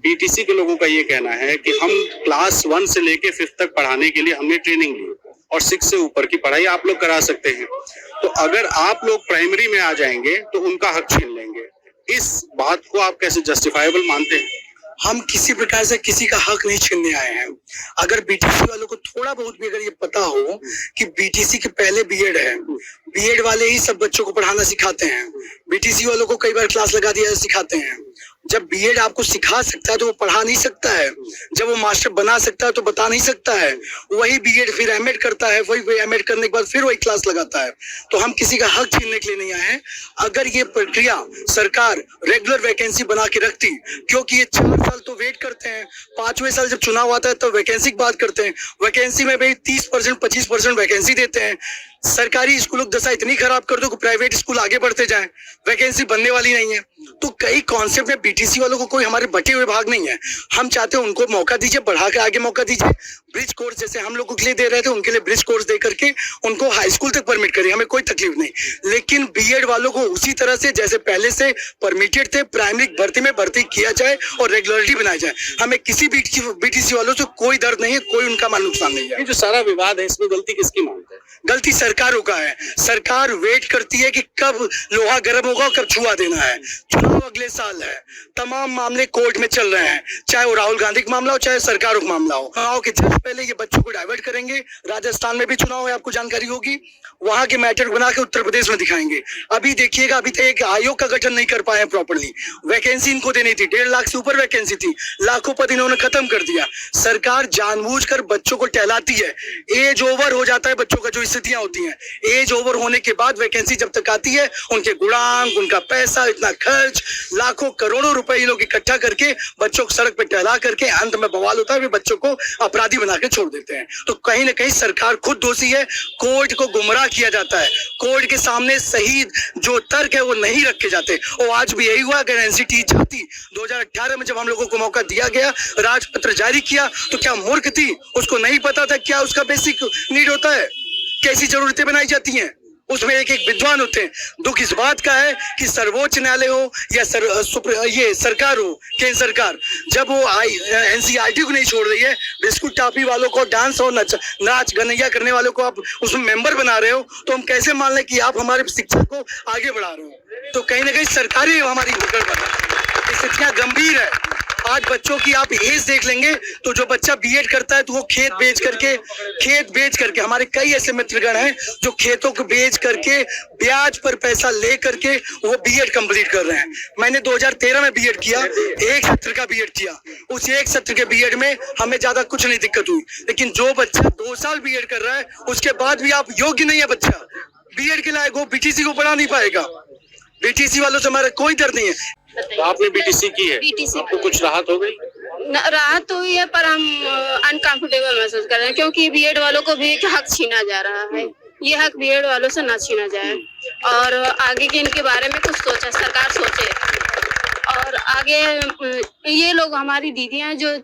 BTC के लोगों का ये कहना है कि हम क्लास 1 से लेके 5th तक पढ़ाने के लिए हमने ट्रेनिंग ली और 6 से ऊपर की पढ़ाई आप लोग करा सकते हैं। तो अगर आप लोग प्राइमरी में आ जाएंगे तो उनका हक छीन लेंगे। इस बात को आप कैसे जस्टिफाइबल मानते हैं? हम किसी प्रकार से किसी का हक नहीं छीनने आए हैं। अगर बीटीसी वालों को थोड़ा बहुत भी अगर ये पता हो कि बीटीसी के पहले बीएड है, बीएड वाले ही सब बच्चों को पढ़ाना सिखाते हैं, बीटीसी वालों को कई बार क्लास लगा दिया सिखाते हैं। जब बीएड आपको सिखा सकता है तो वो पढ़ा नहीं सकता है, जब वो मास्टर बना सकता है तो बता नहीं सकता है। वही बीएड फिर एमएड करता है, वही एमएड करने के बाद फिर वही क्लास लगाता है। तो हम किसी का हक छीनने के लिए नहीं आए हैं। अगर ये प्रक्रिया सरकार रेगुलर वैकेंसी बना के रखती, क्योंकि ये 4 साल तो वेट करते हैं, 5वें साल जब चुनाव आता है तो वैकेंसी की बात करते हैं, वैकेंसी में भी 30% 25% वैकेंसी देते हैं। सरकारी स्कूलों की दशा इतनी खराब कर दो कि प्राइवेट स्कूल आगे बढ़ते जाएं, वैकेंसी बनने वाली नहीं है। तो कई कॉन्सेप्ट में बीटीसी वालों को कोई हमारे बटे हुए भाग नहीं है। हम चाहते हैं उनको मौका दीजिए, बढ़ा के आगे मौका दीजिए। ब्रिज कोर्स जैसे हम लोगों के लिए दे रहे थे, उनके लिए ब्रिज कोर्स दे करके उनको हाई स्कूल तक परमिट करिए, हमें कोई तकलीफ नहीं। लेकिन बीएड वालों को उसी तरह से जैसे पहले से परमिटेड थे प्राइमरी भर्ती में भर्ती किया जाए और रेगुलरिटी बनाई जाए। हमें किसी बीटीसी वालों से कोई दर्द नहीं है, कोई उनका मान नुकसान नहीं है। ये जो सारा विवाद है इसमें गलती किसकी मानते हैं? गलती सरकारों का है। सरकार वेट करती है कि कब लोहा गर्म होगा और कब छुआ देना है। चुनाव अगले साल है, तमाम मामले कोर्ट में चल रहे हैं, चाहे वो राहुल गांधी का मामला हो चाहे सरकारों का मामला हो। चुनाव के जस्ट पहले ये बच्चों को डाइवर्ट करेंगे। राजस्थान में भी चुनाव है, आपको जानकारी होगी, वहां के मैटर बना के उत्तर प्रदेश में दिखाएंगे। अभी देखिएगा, अभी तक एक आयोग का गठन नहीं कर पाए हैं प्रॉपर्ली। वैकेंसी इनको देनी थी, 1.5 लाख से ऊपर वैकेंसी थी, लाखों पद इन्होंने खत्म कर दिया। सरकार जानबूझकर बच्चों को टहलाती है। एज ओवर हो जाता है बच्चों का, जो स्थितियां होती हैं, एज ओवर होने के बाद वैकेंसी जब तक आती है, उनके गुणांक, उनका पैसा, इतना खर्च, लाखों करोड़ों रुपए ये लोग इकट्ठा करके बच्चों को सड़क पे टहला करके अंत में बवाल होता है, वे बच्चों को अपराधी बना के छोड़ देते हैं। तो कहीं ना कहीं सरकार खुद दोषी है। कोर्ट को गुमराह किया जाता है, कोर्ट के सामने सही जो तर्क है वो नहीं रखे जाते। और आज भी यही हुआ। अगर एनसीटी चाहती, 2018 में जब हम लोगों को मौका दिया गया, राजपत्र जारी किया, तो क्या मूर्ख थी? उसको नहीं पता था क्या उसका बेसिक नीड होता है, कैसी जरूरतें बनाई जाती हैं, उसमें एक एक विद्वान होते हैं। दुख इस बात का है कि सर्वोच्च न्यायालय हो या ये सरकार हो, केंद्र सरकार, जब वो एनसीईआरटी को नहीं छोड़ रही है, बिस्कुट टाफी वालों को, डांस और नाच गनैया करने वालों को आप उसमें मेंबर बना रहे हो, तो हम कैसे मान लें कि आप हमारे शिक्षा को आगे बढ़ा रहे हो? तो कहीं ना कहीं सरकार ही हमारी पकड़ बना है। स्थितियां गंभीर है। आज बच्चों की आप एज देख लेंगे तो जो बच्चा बीएड करता है तो वो खेत बेच करके हमारे कई ऐसे मित्रगण हैं जो खेतों को बेच करके ब्याज पर पैसा ले करके वो बीएड कंप्लीट कर रहे हैं। मैंने 2013 में बीएड किया, 1 सत्र का बीएड किया। उस 1 सत्र के बीएड में हमें ज्यादा कुछ नहीं दिक्कत हुई। लेकिन जो बच्चा 2 साल बीएड कर रहा है, उसके बाद भी आप योग्य नहीं है बच्चा, बीएड के लायक हो, बीटीसी को पढ़ा नहीं पाएगा। बीटीसी वालों से हमारा कोई डर नहीं है। तो आपने बीटीसी की है, आपको कुछ राहत हो गई? राहत तो हुई है, पर हम अनकंफर्टेबल महसूस कर रहे हैं, क्योंकि बीएड वालों को भी हक छीना जा रहा है। ये हक बीएड वालों से ना छीना जाए और आगे के इनके बारे में कुछ सोचे, सरकार सोचे। और आगे ये लोग हमारी दीदियां जो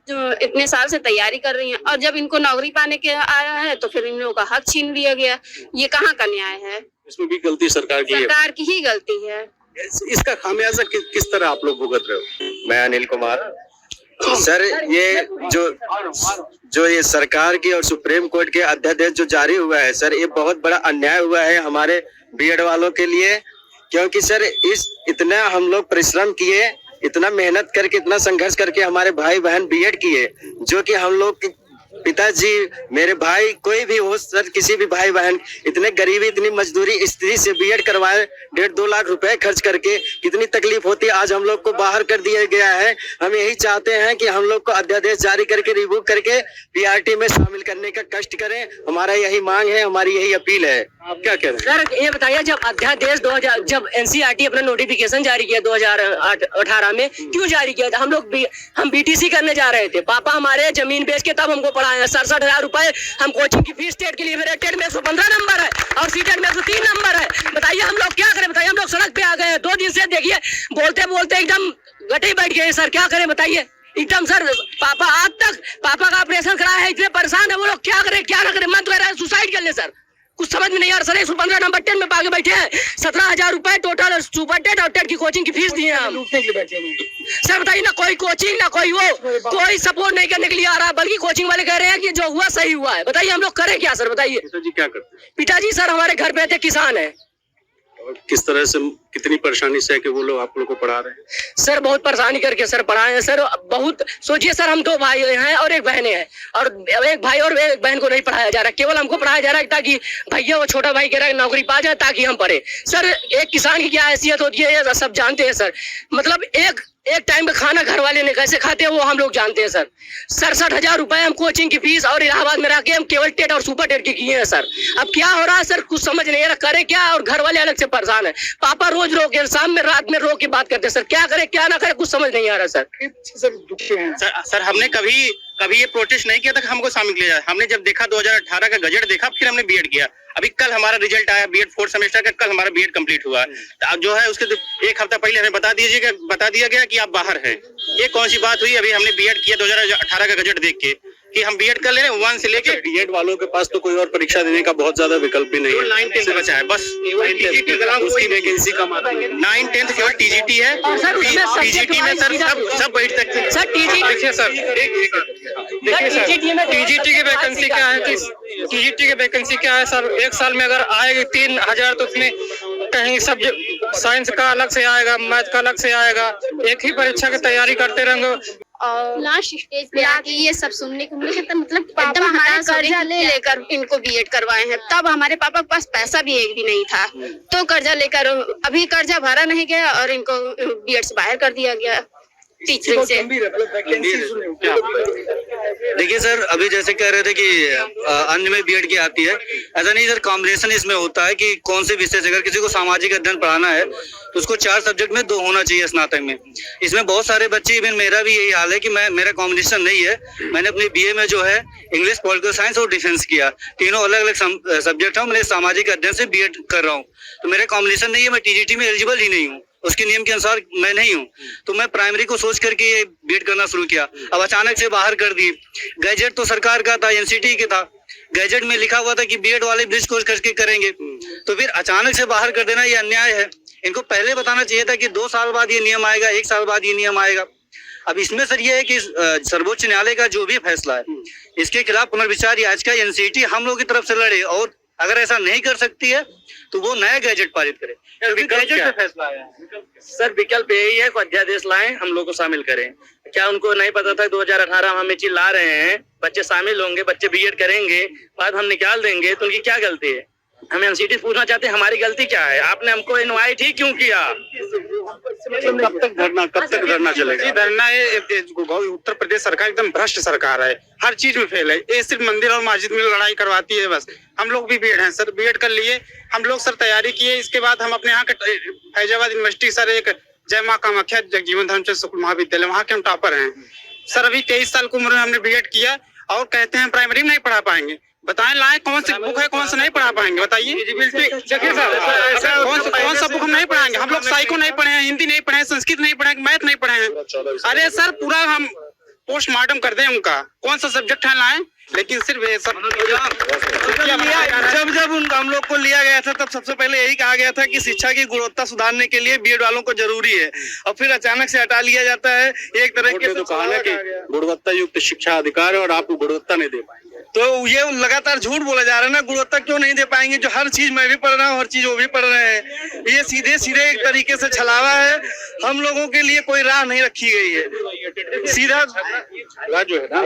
इतने साल से तैयारी कर रही हैं, और जब इनको नौकरी पाने के आया है तो फिर इन लोगों का हक छीन लिया गया। ये कहाँ का न्याय है? इसमें भी गलती सरकार की है। सरकार की ही गलती है। इसका खामियाजा किस तरह आप लोग भुगत रहे हो? मैं अनिल कुमार। सर, ये जो ये सरकार की और सुप्रीम कोर्ट के अध्यादेश जो जारी हुआ है सर, ये बहुत बड़ा अन्याय हुआ है हमारे बीएड वालों के लिए। क्योंकि सर इतना हम लोग परिश्रम किए, इतना मेहनत करके, इतना संघर्ष करके हमारे भाई बहन बीएड किए, जो कि हम लोग पिताजी, मेरे भाई, कोई भी हो सर, किसी भी भाई बहन इतने गरीबी, इतनी मजदूरी स्थिति से बीएड करवाए 1.5-2 लाख रुपए खर्च करके, कितनी तकलीफ होती है। आज हम लोग को बाहर कर दिया गया है। हम यही चाहते हैं कि हम लोग को अध्यादेश जारी करके रिवोक करके पीआरटी में शामिल करने का कष्ट करें। हमारा यही मांग है, हमारी यही अपील है। आप क्या कह रहे हैं? सर ये बताइए, जब अध्यादेश 2000 जब एनसीईआरटी अपना नोटिफिकेशन जारी किया 2018 में, क्यों जारी किया था? हम बीटीसी करने जा रहे थे, पापा हमारे जमीन बेच के तब हमको पढ़ाए। 67,000 रुपए हम कोचिंग की फीस टेट के लिए, मेरे टेट में 115 नंबर है और सीटेट में 103 नंबर है। बताइए हम लोग क्या करें? बताइए, हम लोग सड़क पे आ गए 2 दिन से। देखिए बोलते बोलते एकदम गटे बैठ गए सर, क्या करें बताइए? एकदम सर, पापा आज तक पापा का ऑपरेशन कराया है, इतने परेशान है वो लोग, क्या करें क्या ना करें। मन तो कह रहा है सुसाइड कर ले सर, कुछ समझ में नहीं आ रहा सर। 115 नंबर 10 में पाके बैठे हैं, 17,000 रुपए टोटल सुपर टेट और टेट की कोचिंग की फीस दिए हम। सर बताइए ना, कोई कोचिंग ना कोई कोई सपोर्ट नहीं करने के लिए आ रहा, बल्कि कोचिंग वाले कह रहे हैं कि जो हुआ सही हुआ है। बताइए हम लोग करें क्या सर, बताइए। पिताजी क्या करते हैं? पिताजी सर हमारे घर पे थे, किसान है। और किस तरह से, कितनी परेशानी से है कि वो लोग आप लोग को पढ़ा रहे हैं? सर बहुत परेशानी करके सर पढ़ाए हैं सर। बहुत सोचिए सर, हम 2 भाई हैं और 1 बहन है, और 1 भाई और 1 बहन को नहीं पढ़ाया जा रहा, केवल हमको पढ़ाया जा रहा है ताकि भैया वो छोटा भाई कह रहा है नौकरी पा जाए ताकि हम पढ़े। सर एक किसान की क्या हैसियत होती है ये सब जानते हैं सर। मतलब एक टाइम का खाना घर वाले ने कैसे खाते हैं वो हम लोग जानते हैं सर। 67,000 रुपए हम कोचिंग की फीस और इलाहाबाद में रह के हम केवल टेट और सुपर टेट की किए हैं सर। अब क्या हो रहा है सर, कुछ समझ नहीं आ रहा, करे क्या, और घर वाले अलग से परेशान है। पापा रोज रो के शाम में रात में रो के बात करते हैं सर, क्या करे क्या ना करे कुछ समझ नहीं आ रहा सर। सर हमने कभी ये प्रोटेस्ट नहीं किया था कि हमको शामिल किया जाए। हमने जब देखा 2018 का गजट देखा, फिर हमने बीएड किया। अभी कल हमारा रिजल्ट आया बीएड 4th सेमेस्टर का, कल हमारा बीएड कंप्लीट हुआ। अब जो है उसके 1 हफ्ता पहले हमें बता दिया गया कि आप बाहर हैं। ये कौन सी बात हुई? अभी हमने बीएड किया 2018 का गजट देख के कि हम बीएड कर ले रहे हैं 1 से लेके। बीएड वालों के पास तो कोई और परीक्षा देने का बहुत ज्यादा विकल्प भी नहीं है। 9-10 बचा है बस, उसकी वैकेंसी कम आती है। 9-10 केवल टीजीटी है। टीजीटी में सर सब बैठ सकते हैं। सर देखिए सर, टीजीटी की वैकेंसी क्या है कि टीजीटी की वैकेंसी क्या है सर? 1 साल में अगर आएगी 3,000 तो उसमें कहीं सब्जेक्ट साइंस का अलग से आएगा, मैथ का अलग से आएगा। एक ही परीक्षा की तैयारी करते रहेंगे। और लास्ट स्टेज पे आके ये सब सुनने को मिले तो मतलब पापा हमारे कर्जा ले लेकर इनको बीएड करवाए हैं। तब हमारे पापा के पास पैसा भी एक भी नहीं था, तो कर्जा लेकर अभी कर्जा भरा नहीं गया और इनको बीएड से बाहर कर दिया गया टीचरिंग से। देखिए सर, अभी जैसे कह रहे थे कि अन्य में बीएड की आती है, ऐसा नहीं सर। कॉम्बिनेशन इसमें होता है कि कौन से विषय से, अगर किसी को सामाजिक अध्ययन पढ़ाना है तो उसको 4 सब्जेक्ट में 2 होना चाहिए स्नातक में। इसमें बहुत सारे बच्चे, इवन मेरा भी यही हाल है कि मेरा कॉम्बिनेशन नहीं है। मैंने अपनी बीए में जो है इंग्लिश, पॉलिटिकल साइंस और डिफेंस किया, तीनों अलग अलग सब्जेक्ट है। मैंने सामाजिक अध्ययन से बीएड कर रहा हूँ, तो मेरा कॉम्बिनेशन नहीं है। मैं टीजीटी में एलिजिबल ही नहीं हूँ, उसके नियम के अनुसार मैं नहीं हूँ। तो मैं प्राइमरी को सोच करके ये बीएड करना शुरू किया। अब अचानक से बाहर कर दिए। गैजेट तो सरकार का था, एनसीटी के था, गैजेट में लिखा हुआ था कि बीएड वाले ब्रिज कोर्स करके करेंगे, तो फिर अचानक से बाहर कर देना ये अन्याय है। इनको पहले बताना चाहिए था कि 2 साल बाद ये नियम आएगा, 1 साल बाद ये नियम आएगा। अब इसमें सर ये है कि सर्वोच्च न्यायालय का जो भी फैसला है इसके खिलाफ पुनर्विचार याचिका एनसीटी हम लोगों की तरफ से लड़े, और अगर ऐसा नहीं कर सकती है तो वो नया गैजेट पारित करे। गैजेट पे फैसला आया सर विकल्प यही है कि अध्यादेश लाएं, हम लोग को शामिल करें। क्या उनको नहीं पता था 2018 हम ये चीज ला रहे हैं, बच्चे शामिल होंगे, बच्चे बीएड करेंगे, बाद हम निकाल देंगे, तो उनकी क्या गलती है? हमें एनसीटी पूछना चाहते हैं हमारी गलती क्या है? आपने हमको इनवाइट ही क्यों किया? कब तक धरना चलेगा? धरना उत्तर प्रदेश सरकार एकदम भ्रष्ट सरकार है, हर चीज में फेल है। ये सिर्फ मंदिर और मस्जिद में लड़ाई करवाती है बस। हम लोग भी बीएड हैं सर, बीएड कर लिए हम लोग सर, तैयारी किए। इसके बाद हम अपने यहाँ के फैजाबाद यूनिवर्सिटी सर, एक जय माँ कामाख्या जगजीवन धर्मचंद शुक्ल महाविद्यालय, वहाँ के हम टॉपर हैं सर। अभी 23 साल की उम्र में हमने बीएड किया और कहते हैं प्राइमरी में नहीं पढ़ा पाएंगे। बताएं लाए कौन सी बुक है, कौन सा नहीं पढ़ा पाएंगे? बताइए। देखिए सर, कौन सा बुक हम नहीं पढ़ाएंगे? हम लोग साइको नहीं पढ़े हैं, हिंदी नहीं पढ़े हैं, संस्कृत नहीं पढ़े हैं, मैथ नहीं पढ़े हैं। अरे सर पूरा हम पोस्टमार्टम कर दें उनका, कौन सा सब्जेक्ट है लाएं, लेकिन सिर्फ ये सब। जब हम लोग को लिया गया था तब सबसे पहले यही कहा गया था कि शिक्षा की गुणवत्ता सुधारने के लिए बीएड वालों को जरूरी है, और फिर अचानक से हटा लिया जाता है। एक तरह के तो कहा कि गुणवत्ता युक्त शिक्षा अधिकार है और आप गुणवत्ता नहीं दे पाएंगे, तो ये लगातार झूठ बोला जा रहा है ना। गुणवत्ता क्यों नहीं दे पाएंगे? जो हर चीज मैं भी पढ़ रहा हूँ, हर चीज वो भी पढ़ रहे हैं। ये सीधे सीधे एक तरीके से छलावा है। हम लोगों के लिए कोई राह नहीं रखी गई है, सीधा जो है ना।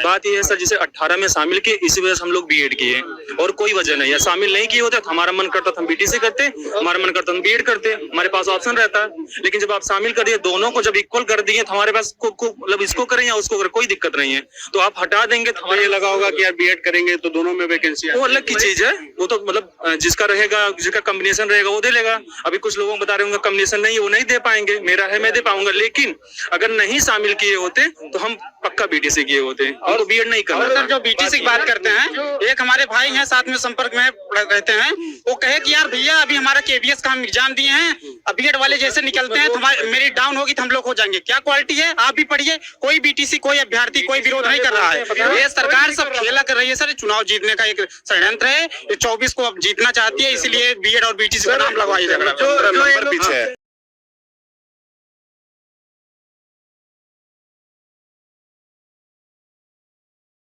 बात ये है सर, जिसे 18 में शामिल किए, इसी वजह से हम लोग बीएड किए, और कोई वजह नहीं है। शामिल नहीं किए होते तो हमारा मन करता था हम बीटीसी करते, हमारा मन करता हम बीएड करते, हमारे पास ऑप्शन रहता है। लेकिन जब आप शामिल कर दिए, दोनों को जब इक्वल कर दिए, तो हमारे पास मतलब इसको करें या उसको करें कोई दिक्कत नहीं है। तो आप हटा देंगे तो हमें ये लगा होगा कि यार बीएड करेंगे तो दोनों में वैकेंसी है, वो अलग की चीज है। वो तो मतलब जिसका रहेगा, जिसका कॉम्बिनेशन रहेगा वो दे लेगा। अभी कुछ लोगों को बता रहे होंगे कॉम्बिनेशन नहीं है, वो नहीं दे पाएंगे। मेरा है, मैं दे पाऊंगा। लेकिन अगर नहीं शामिल किए होते तो हम पक्का बीटीसी किए होते, और बीएड नहीं करना। सर जो बीटीसी की बात करते हैं, एक हमारे भाई हैं साथ में संपर्क में रहते हैं, वो कहे कि यार भैया अभी हमारा केबीएस का हम एग्जाम दिए हैं, अब बीएड वाले जैसे निकलते हैं तो मेरिट डाउन होगी तो हम लोग हो जाएंगे। क्या क्वालिटी है? आप भी पढ़िए, कोई बीटीसी कोई अभ्यर्थी कोई विरोध नहीं कर रहा है। ये सरकार सब खेला कर रही है सर, चुनाव जीतने का एक षड्यंत्र है। ये 24 को अब जीतना चाहती है, इसलिए बीएड और बीटीसी का नाम लगवाई जा रहा है। नंबर पीछे है।